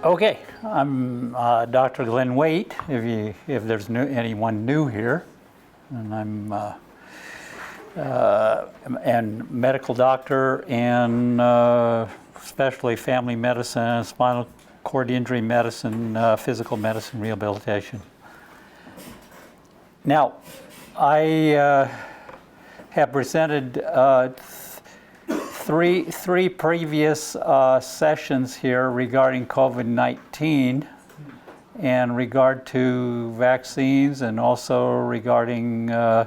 Okay, I'm Dr. Glenn Waite, if there's anyone new here, and I'm and medical doctor and especially family medicine, spinal cord injury medicine, physical medicine, rehabilitation. Now, I have presented three previous sessions here regarding COVID-19 and regard to vaccines, and also regarding the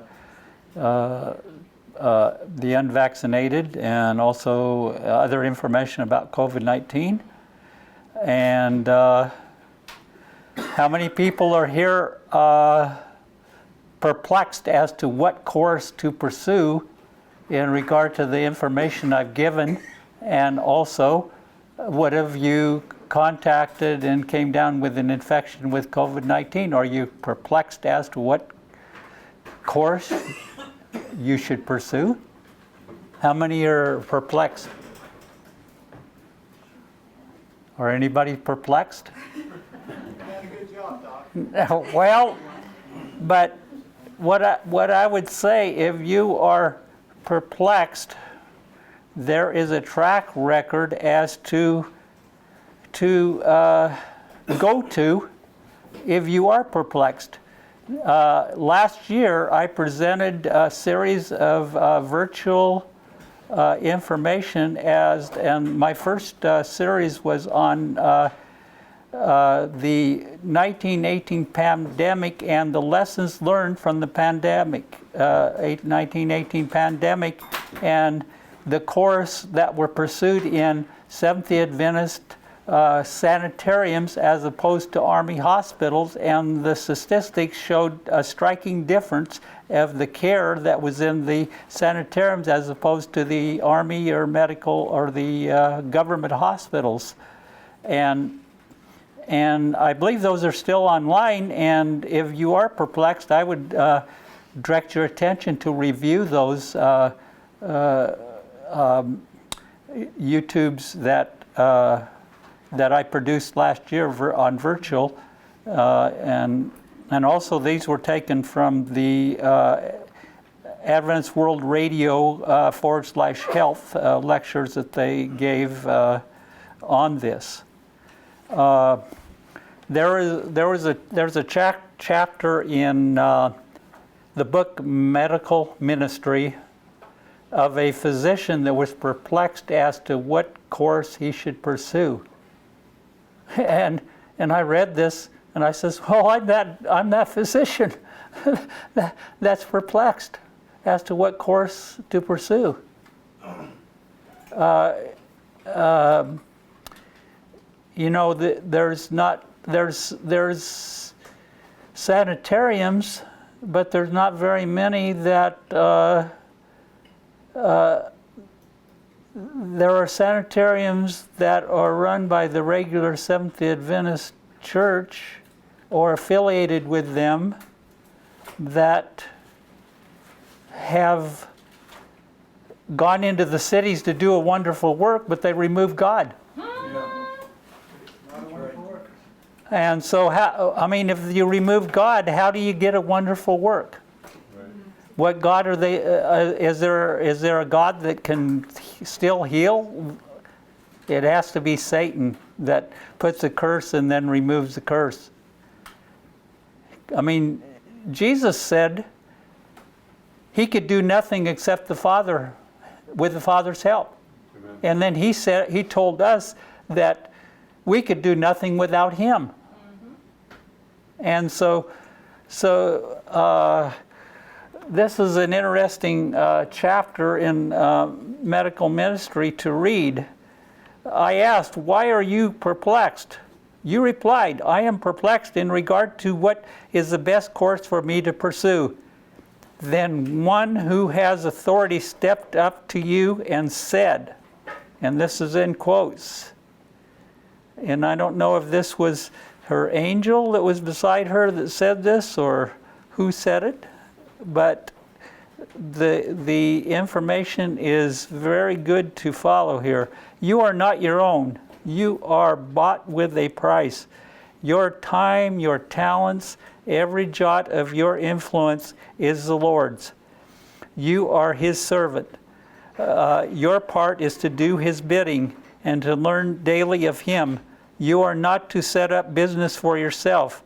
unvaccinated, and also other information about COVID-19. And how many people are here perplexed as to what course to pursue in regard to the information I've given? And also, what have you contacted and came down with an infection with COVID-19? Are you perplexed as to what course you should pursue? How many are perplexed? Are anybody perplexed? Good job, Doc. Well, but what I would say, if you are perplexed, there is a track record as to go to if you are perplexed. Last year, I presented a series of virtual information and my first series was on the 1918 pandemic and the lessons learned from the pandemic, 1918 pandemic, and the course that were pursued in Seventh-day Adventist sanitariums as opposed to Army hospitals, and the statistics showed a striking difference of the care that was in the sanitariums as opposed to the Army or medical or the government hospitals. And I believe those are still online, and if you are perplexed, I would direct your attention to review those YouTubes that I produced last year on virtual, and also these were taken from the Adventist World Radio /health lectures that they gave on this. There's a chapter in the book Medical Ministry of a physician that was perplexed as to what course he should pursue. And I read this and I says, "Oh, I'm that physician that's perplexed as to what course to pursue." You know, there's sanitariums, but there's not very many that there are sanitariums that are run by the regular Seventh-day Adventist Church or affiliated with them that have gone into the cities to do a wonderful work, but they remove God. And so, if you remove God, how do you get a wonderful work? Right. What God are they? Is there a God that can still heal? It has to be Satan that puts a curse and then removes the curse. I mean, Jesus said he could do nothing except the Father, with the Father's help. Amen. And then he told us that we could do nothing without him. And so this is an interesting chapter in medical ministry to read. I asked, "Why are you perplexed?" You replied, "I am perplexed in regard to what is the best course for me to pursue." Then one who has authority stepped up to you and said, and this is in quotes, and I don't know if this was her angel that was beside her that said this or who said it, but the information is very good to follow here. "You are not your own, You are bought with a price. Your time, your talents, every jot of your influence is the Lord's. You are His servant. Your part is to do His bidding and to learn daily of Him. You are not to set up business for yourself.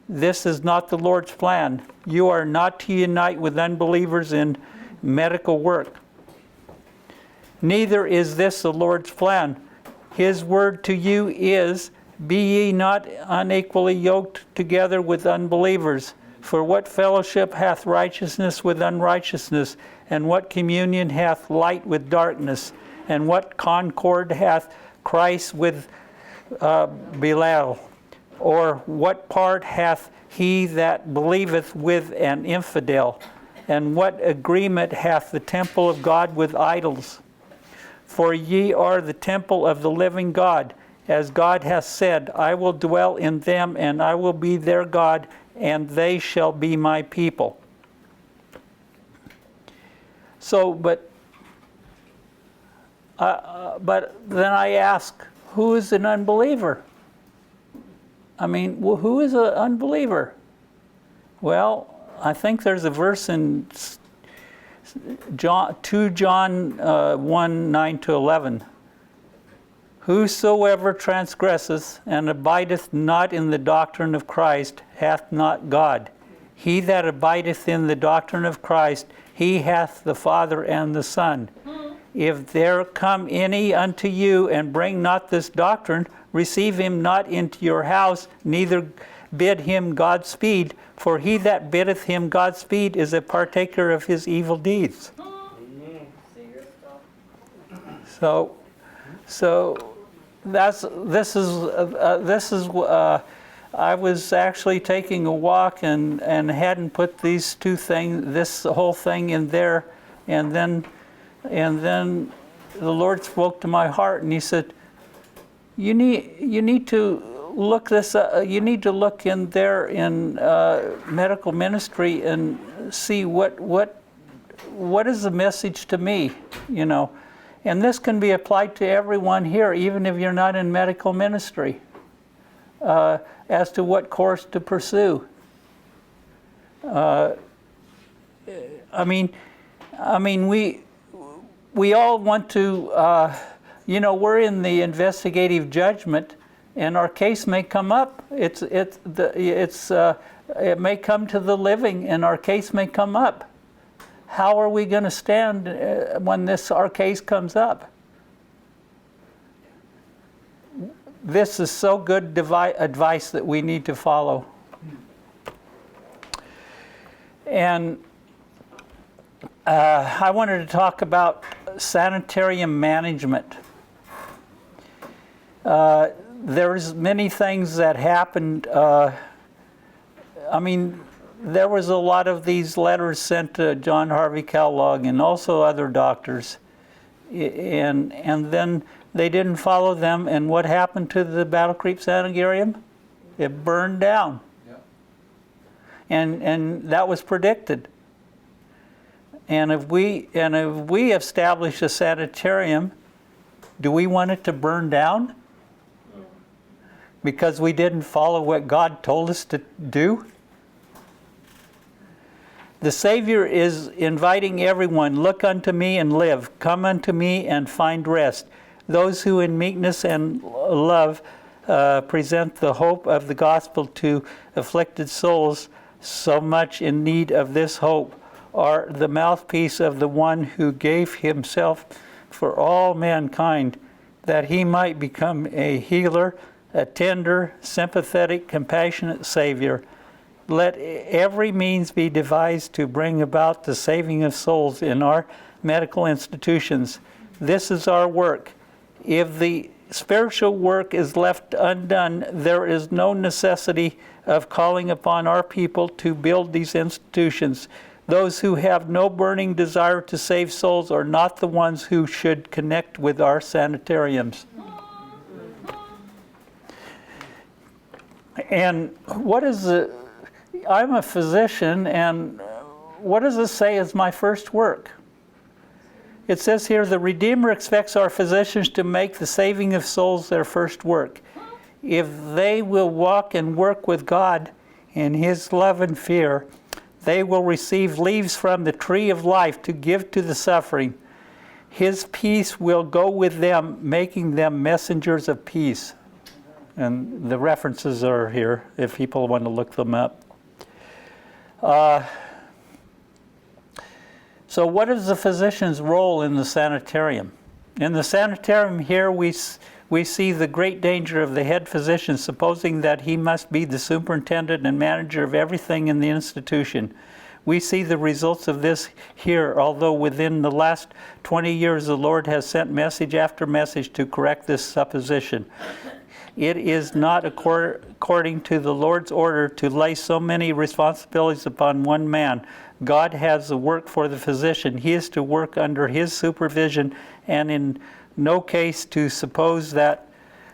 This is not the Lord's plan. You are not to unite with unbelievers in medical work. Neither is this the Lord's plan. His word to you is, be ye not unequally yoked together with unbelievers. For what fellowship hath righteousness with unrighteousness? And what communion hath light with darkness? And what concord hath Christ with Belial? Or what part hath he that believeth with an infidel? And what agreement hath the temple of God with idols? For ye are the temple of the living God. As God hath said, I will dwell in them, and I will be their God, and they shall be my people. So, but then I ask, who is an unbeliever? I mean, well, who is an unbeliever? Well, I think there's a verse in 2 John 1, 9 to 11. Whosoever transgresseth and abideth not in the doctrine of Christ hath not God. He that abideth in the doctrine of Christ, he hath the Father and the Son. If there come any unto you and bring not this doctrine, receive him not into your house, neither bid him Godspeed, for he that biddeth him Godspeed is a partaker of his evil deeds. So this is. I was actually taking a walk and hadn't put these two things, this whole thing in there, and then the Lord spoke to my heart and He said, "You need to look this. You need to look in there in medical ministry and see what is the message to me, you know." And this can be applied to everyone here, even if you're not in medical ministry, as to what course to pursue. I mean, we all want to, we're in the investigative judgment, and our case may come up. It may come to the living, and our case may come up. How are we going to stand when our case comes up? This is so good advice that we need to follow. And I wanted to talk about sanitarium management. There's many things that happened. There was a lot of these letters sent to John Harvey Kellogg and also other doctors, and then they didn't follow them. And what happened to the Battle Creek Sanitarium? It burned down. Yep. And that was predicted. And if we establish a sanitarium, do we want it to burn down? No. Because we didn't follow what God told us to do? The Savior is inviting everyone, look unto me and live. Come unto me and find rest. Those who in meekness and love present the hope of the gospel to afflicted souls so much in need of this hope are the mouthpiece of the one who gave himself for all mankind, that he might become a healer, a tender, sympathetic, compassionate Savior. Let every means be devised to bring about the saving of souls in our medical institutions. This is our work. If the spiritual work is left undone, there is no necessity of calling upon our people to build these institutions. Those who have no burning desire to save souls are not the ones who should connect with our sanitariums. And I'm a physician, and what does this say is my first work? It says here, the Redeemer expects our physicians to make the saving of souls their first work. If they will walk and work with God in His love and fear, they will receive leaves from the tree of life to give to the suffering. His peace will go with them, making them messengers of peace. And the references are here if people want to look them up. So what is the physician's role in the sanitarium? In the sanitarium here we see the great danger of the head physician, supposing that he must be the superintendent and manager of everything in the institution. We see the results of this here, although within the last 20 years the Lord has sent message after message to correct this supposition. It is not according to the Lord's order to lay so many responsibilities upon one man. God has the work for the physician. He is to work under his supervision, and in no case to suppose that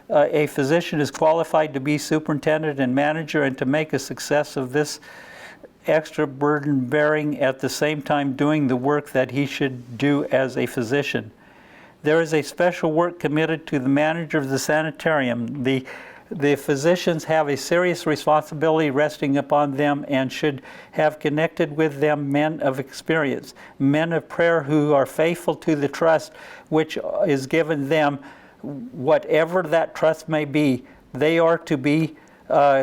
a physician is qualified to be superintendent and manager and to make a success of this extra burden bearing, at the same time doing the work that he should do as a physician. There is a special work committed to the manager of the sanitarium. The physicians have a serious responsibility resting upon them and should have connected with them men of experience, men of prayer who are faithful to the trust which is given them, whatever that trust may be. They are to be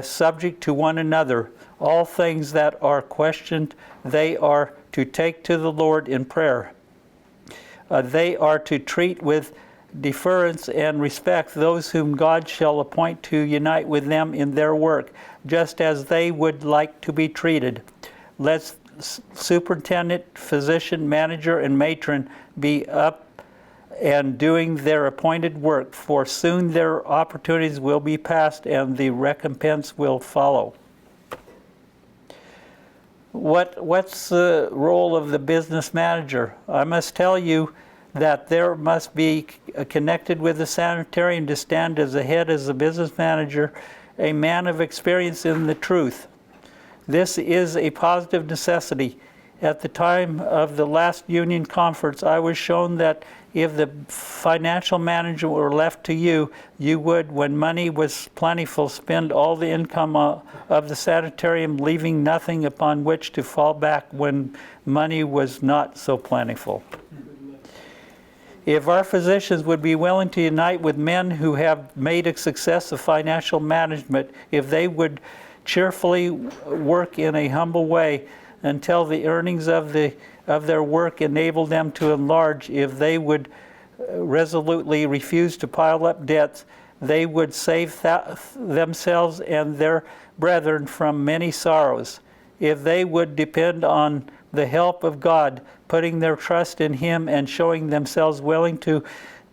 subject to one another. All things that are questioned, they are to take to the Lord in prayer. They are to treat with deference and respect those whom God shall appoint to unite with them in their work, just as they would like to be treated. Let superintendent, physician, manager, and matron be up and doing their appointed work, for soon their opportunities will be past and the recompense will follow. What's the role of the business manager? I must tell you that there must be connected with the sanitarium to stand as the head as the business manager, a man of experience in the truth. This is a positive necessity. At the time of the last union conference, I was shown that if the financial management were left to you, you would, when money was plentiful, spend all the income of the sanitarium, leaving nothing upon which to fall back when money was not so plentiful. If our physicians would be willing to unite with men who have made a success of financial management, if they would cheerfully work in a humble way until the earnings of their work enable them to enlarge, if they would resolutely refuse to pile up debts, they would save themselves and their brethren from many sorrows. If they would depend on the help of God, putting their trust in Him and showing themselves willing to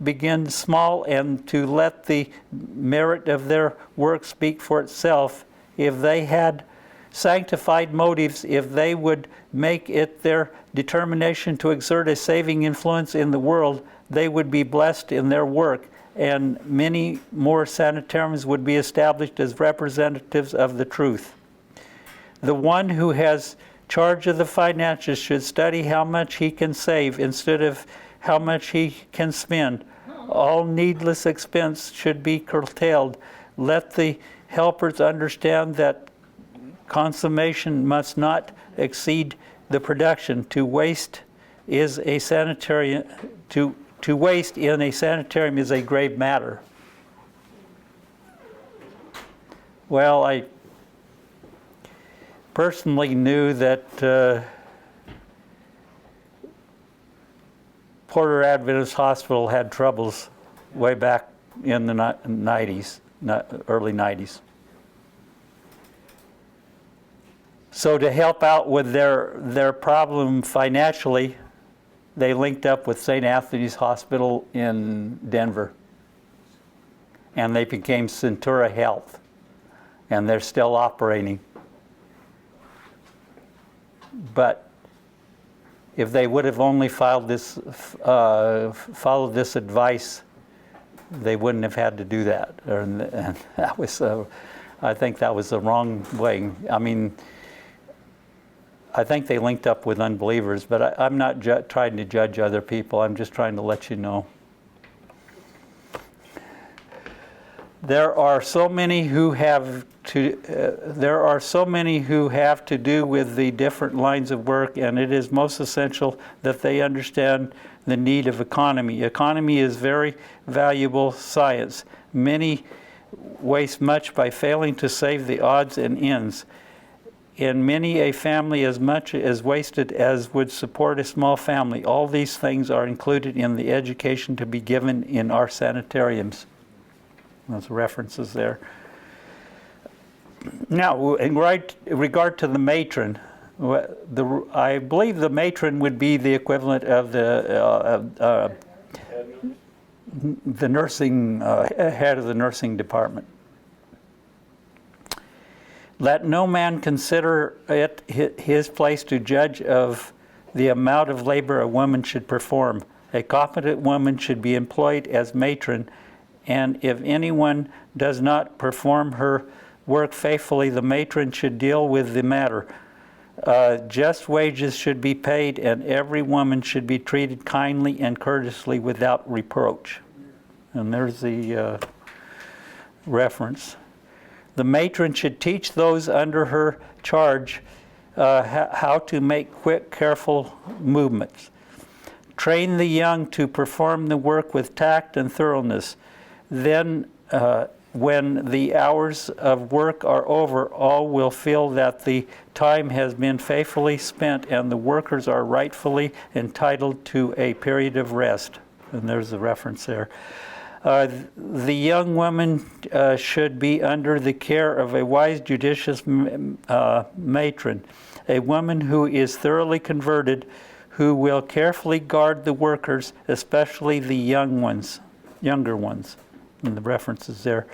begin small and to let the merit of their work speak for itself, if they had sanctified motives, if they would make it their determination to exert a saving influence in the world, they would be blessed in their work, and many more sanitariums would be established as representatives of the truth. The one who has charge of the finances should study how much he can save instead of how much he can spend. All needless expense should be curtailed. Let the helpers understand that consummation must not exceed the production. To waste is a sanitarium. To waste in a sanitarium is a grave matter. Well, I personally knew that Porter Adventist Hospital had troubles way back in the 90s, early 90s. So to help out with their problem financially, they linked up with St. Anthony's Hospital in Denver. And they became Centura Health. And they're still operating. But if they would have only followed this advice, they wouldn't have had to do that. And that was, I think that was the wrong way. I mean, I think they linked up with unbelievers, but I'm not trying to judge other people. I'm just trying to let you know. There are so many who have to do with the different lines of work, and it is most essential that they understand the need of economy. Economy is very valuable science. Many waste much by failing to save the odds and ends. In many a family, as much is wasted as would support a small family. All these things are included in the education to be given in our sanitariums. Those references there. Now, in regard to the matron, I believe the matron would be the equivalent of the nursing head of the nursing department. Let no man consider it his place to judge of the amount of labor a woman should perform. A competent woman should be employed as matron, and if anyone does not perform her work faithfully, the matron should deal with the matter. Just wages should be paid, and every woman should be treated kindly and courteously without reproach. And there's the reference. The matron should teach those under her charge how to make quick, careful movements. Train the young to perform the work with tact and thoroughness. Then, when the hours of work are over, all will feel that the time has been faithfully spent and the workers are rightfully entitled to a period of rest. And there's the reference there. The young woman should be under the care of a wise, judicious matron, a woman who is thoroughly converted, who will carefully guard the workers, especially the younger ones. And the references there.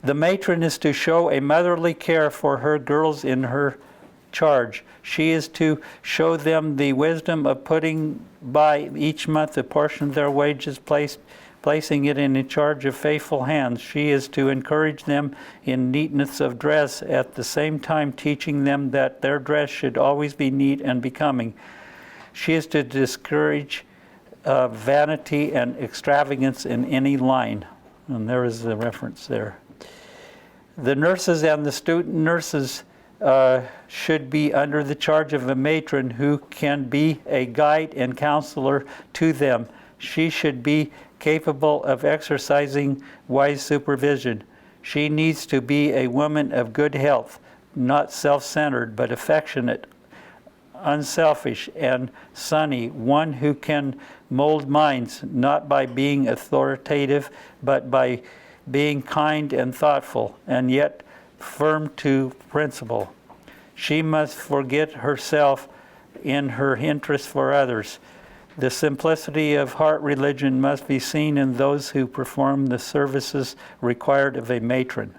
The matron is to show a motherly care for her girls in her charge. She is to show them the wisdom of putting by each month a portion of their wages, placing it in the charge of faithful hands. She is to encourage them in neatness of dress, at the same time teaching them that their dress should always be neat and becoming. She is to discourage vanity and extravagance in any line. And there is the reference there. The nurses and the student nurses should be under the charge of a matron who can be a guide and counselor to them. She should be capable of exercising wise supervision. She needs to be a woman of good health, not self-centered, but affectionate, unselfish, and sunny, one who can mold minds, not by being authoritative, but by being kind and thoughtful, and yet firm to principle. She must forget herself in her interest for others. The simplicity of heart religion must be seen in those who perform the services required of a matron.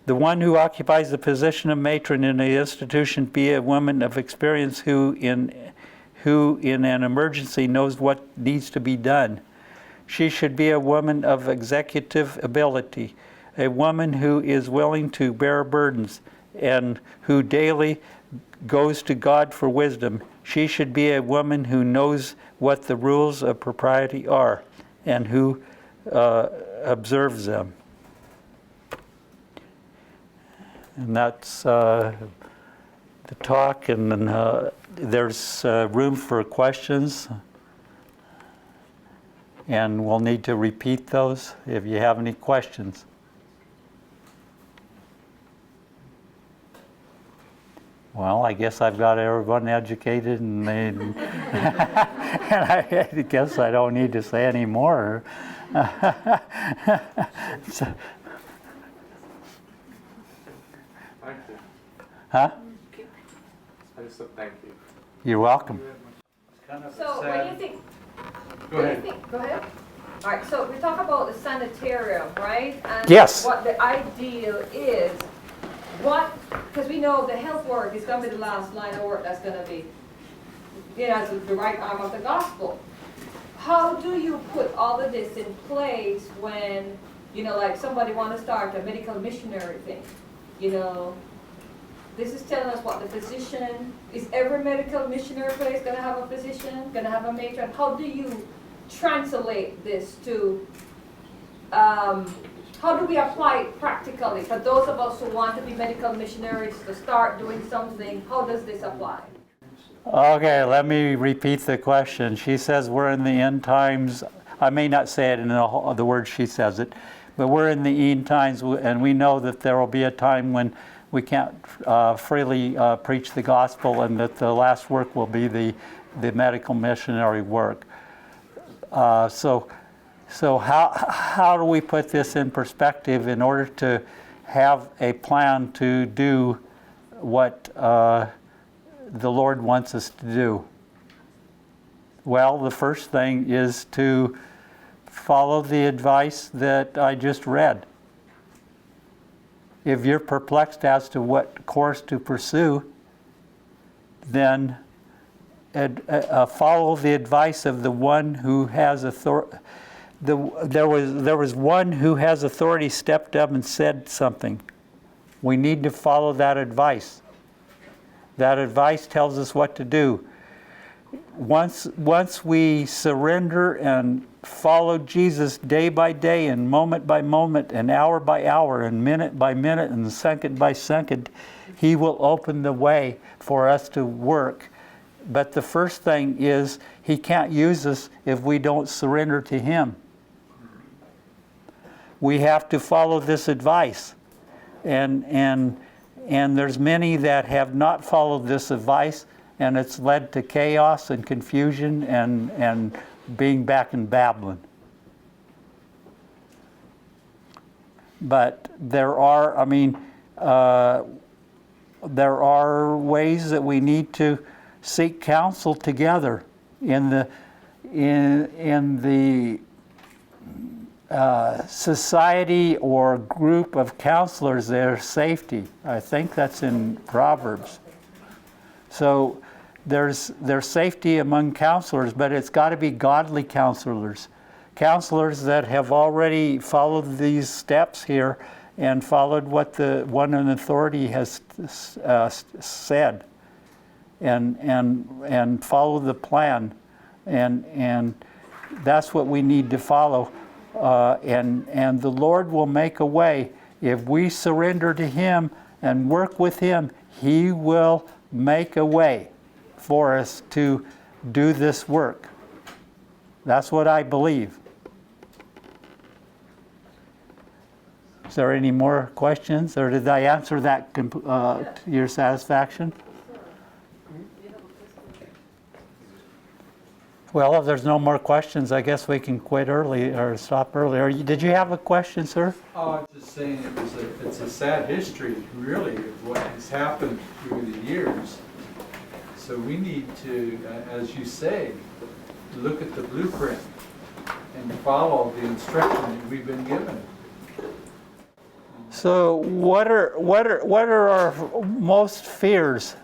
The one who occupies the position of matron in an institution be a woman of experience who in an emergency knows what needs to be done. She should be a woman of executive ability, a woman who is willing to bear burdens and who daily goes to God for wisdom. She should be a woman who knows what the rules of propriety are and who observes them. And that's the talk, and then there's room for questions. And we'll need to repeat those if you have any questions. Well, I guess I've got everyone educated, and and I guess I don't need to say any more. So, Thank you. huh? I just said thank you. You're welcome. So what do you think? Go ahead. Go ahead. All right, so we talk about the sanitarium, right? And Yes. what the ideal is, because we know the health work is going to be the last line of work that's going to be, as the right arm of the gospel. How do you put all of this in place when, like somebody want to start a medical missionary thing, this is telling us what the physician, is every medical missionary place gonna have a physician, gonna have a matron? How do you translate this to, how do we apply it practically for those of us who want to be medical missionaries to start doing something? How does this apply? Okay, let me repeat the question. She says we're in the end times. I may not say it in the words she says it, but we're in the end times, and we know that there will be a time when we can't freely preach the gospel, and that the last work will be the medical missionary work. So how do we put this in perspective in order to have a plan to do what the Lord wants us to do? Well, the first thing is to follow the advice that I just read. If you're perplexed as to what course to pursue, then follow the advice of the one who has authority. There was one who has authority stepped up and said something. We need to follow that advice. That advice tells us what to do. Once we surrender and follow Jesus day by day and moment by moment and hour by hour and minute by minute and second by second, He will open the way for us to work. But the first thing is He can't use us if we don't surrender to Him. We have to follow this advice. And there's many that have not followed this advice, and it's led to chaos and confusion and being back in Babylon. But there are ways that we need to seek counsel together in the society or group of counselors. There's safety. I think that's in Proverbs. So there's safety among counselors, but it's got to be godly counselors. Counselors that have already followed these steps here and followed what the one in authority has said, and follow the plan, and that's what we need to follow. And the Lord will make a way. If we surrender to Him and work with Him, He will make a way for us to do this work. That's what I believe. Is there any more questions, or did I answer that to your satisfaction? Well, if there's no more questions, I guess we can quit early or stop early. Did you have a question, sir? Oh, I was just saying it's a sad history, really, of what has happened through the years. So we need to, as you say, look at the blueprint and follow the instruction that we've been given. So, what are our most fears?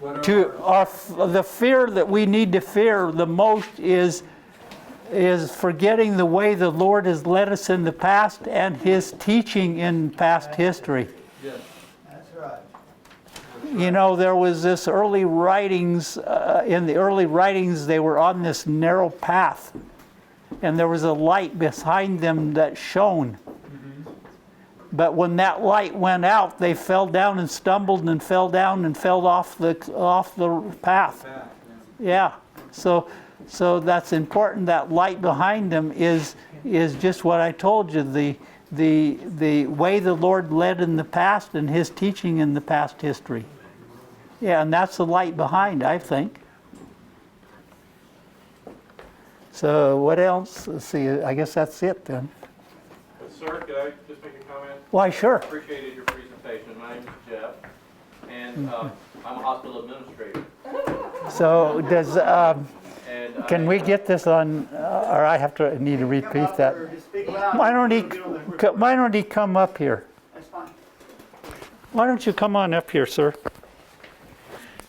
The fear that we need to fear the most is forgetting the way the Lord has led us in the past and His teaching in past history. Yes. That's right. You know, there was this early writings, in the early writings they were on this narrow path, and there was a light behind them that shone. But when that light went out, they fell down and stumbled and fell down and fell off the path. Yeah. So that's important. That light behind them is just what I told you. The way the Lord led in the past and His teaching in the past history. Yeah, and that's the light behind, I think. So what else? Let's see. I guess that's it then. Sir, could I just make a comment? Why, sure. Appreciated your presentation. My name is Jeff, and I'm a hospital administrator. So does And can we get this on? Or I need to repeat that. Just speak loud. Why don't he come up here? That's fine. Why don't you come on up here, sir?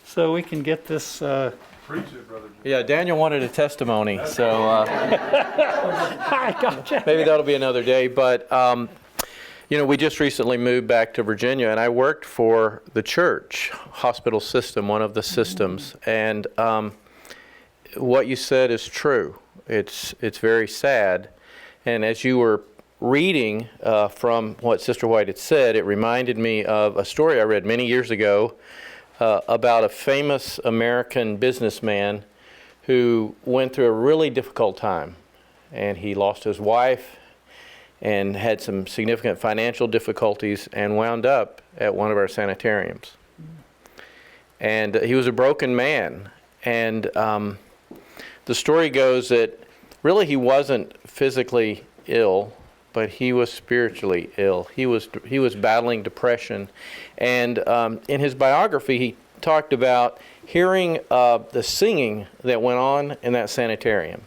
So we can get this. Preach it, brother. yeah, Daniel wanted a testimony, so I gotcha. maybe that'll be another day. But You know, we just recently moved back to Virginia, and I worked for the church hospital system, one of the systems. And what you said is true. It's very sad. And as you were reading from what Sister White had said, it reminded me of a story I read many years ago about a famous American businessman who went through a really difficult time. And he lost his wife and had some significant financial difficulties and wound up at one of our sanitariums. And he was a broken man. And the story goes that really he wasn't physically ill, but he was spiritually ill. He was battling depression. And in his biography, he talked about hearing the singing that went on in that sanitarium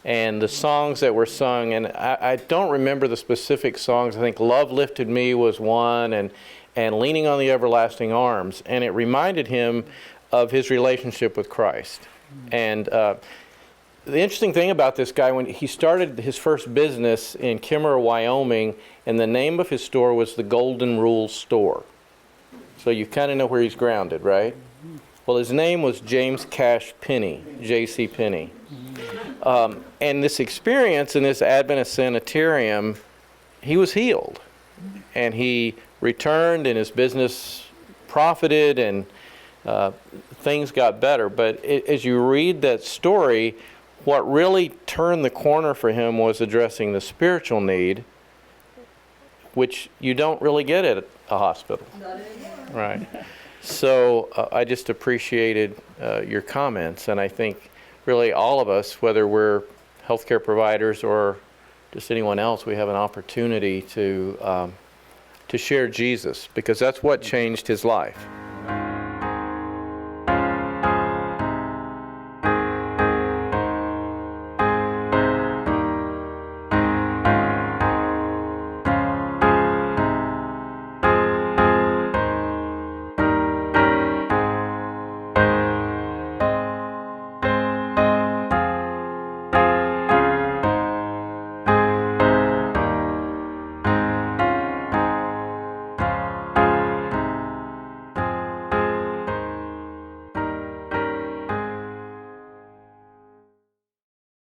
and the songs that were sung. And I don't remember the specific songs. I think Love Lifted Me was one, and Leaning on the Everlasting Arms. And it reminded him of his relationship with Christ. And the interesting thing about this guy, when he started his first business in Kimmerer, Wyoming, and the name of his store was the Golden Rule Store. So you kind of know where he's grounded, right? Well, his name was James Cash Penney, J.C. Penney. And this experience in this Adventist sanitarium, he was healed. And he returned, and his business profited, and things got better. But as you read that story, what really turned the corner for him was addressing the spiritual need, which you don't really get at a hospital. Not anymore. Right. So I just appreciated your comments, and I think really all of us, whether we're healthcare providers or just anyone else, we have an opportunity to share Jesus, because that's what changed his life.